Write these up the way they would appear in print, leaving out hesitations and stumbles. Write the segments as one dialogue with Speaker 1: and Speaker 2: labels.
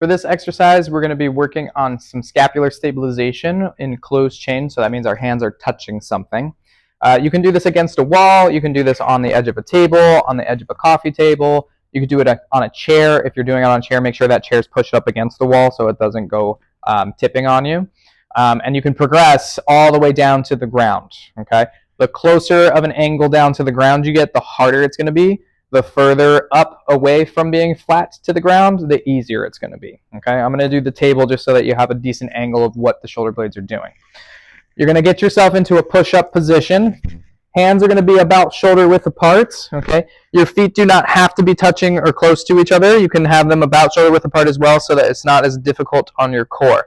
Speaker 1: For this exercise, we're going to be working on some scapular stabilization in closed chain, so that means our hands are touching something. You can do this against a wall, you can do this on the edge of a table, on the edge of a coffee table, you can do it on a chair. If you're doing it on a chair, make sure that chair is pushed up against the wall so it doesn't go tipping on you. And you can progress all the way down to the ground. Okay? The closer of an angle down to the ground you get, the harder it's going to be. The further up away from being flat to the ground, the easier it's going to be. Okay? I'm going to do the table just so that you have a decent angle of what the shoulder blades are doing. You're going to get yourself into a push-up position. Hands are going to be about shoulder width apart. Okay? Your feet do not have to be touching or close to each other. You can have them about shoulder width apart as well so that it's not as difficult on your core.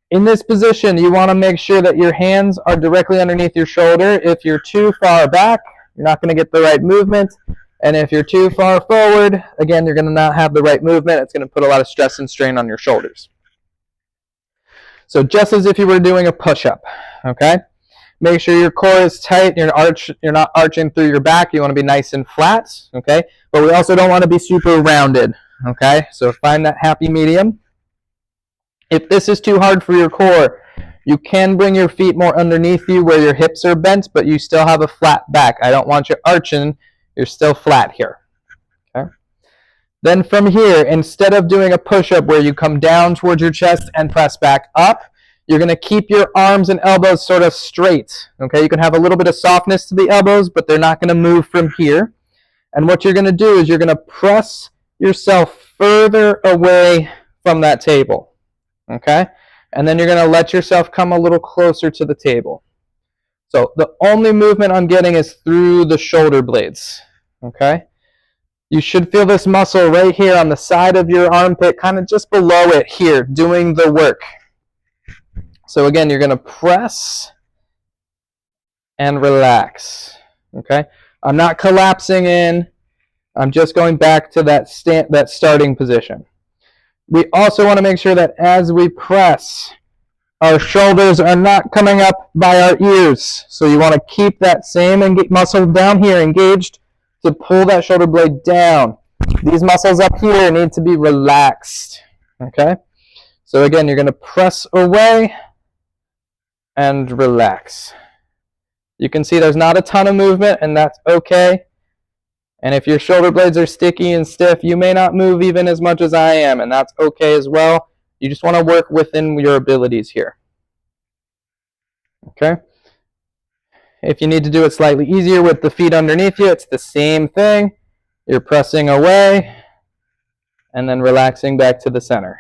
Speaker 1: In this position, you want to make sure that your hands are directly underneath your shoulder. If you're too far back, you're not going to get the right movement. And if you're too far forward, again, you're going to not have the right movement. It's going to put a lot of stress and strain on your shoulders. So just as if you were doing a push-up, okay? Make sure your core is tight. You're not arching through your back. You want to be nice and flat, okay? But we also don't want to be super rounded, okay? So find that happy medium. If this is too hard for your core, you can bring your feet more underneath you where your hips are bent, but you still have a flat back. I don't want you arching. You're still flat here. Okay? Then from here, instead of doing a push-up where you come down towards your chest and press back up, you're going to keep your arms and elbows sort of straight. Okay? You can have a little bit of softness to the elbows, but they're not going to move from here. And what you're going to do is you're going to press yourself further away from that table. Okay? And then you're going to let yourself come a little closer to the table. So the only movement I'm getting is through the shoulder blades. Okay? You should feel this muscle right here on the side of your armpit, kind of just below it here, doing the work. So again, you're going to press and relax. Okay? I'm not collapsing in. I'm just going back to that starting position. We also want to make sure that as we press, our shoulders are not coming up by our ears. So you want to keep that same muscle down here engaged to pull that shoulder blade down. These muscles up here need to be relaxed. Okay? So again, you're going to press away and relax. You can see there's not a ton of movement, and that's okay. And if your shoulder blades are sticky and stiff, you may not move even as much as I am, and that's okay as well. You just want to work within your abilities here. Okay? If you need to do it slightly easier with the feet underneath you, it's the same thing. You're pressing away and then relaxing back to the center.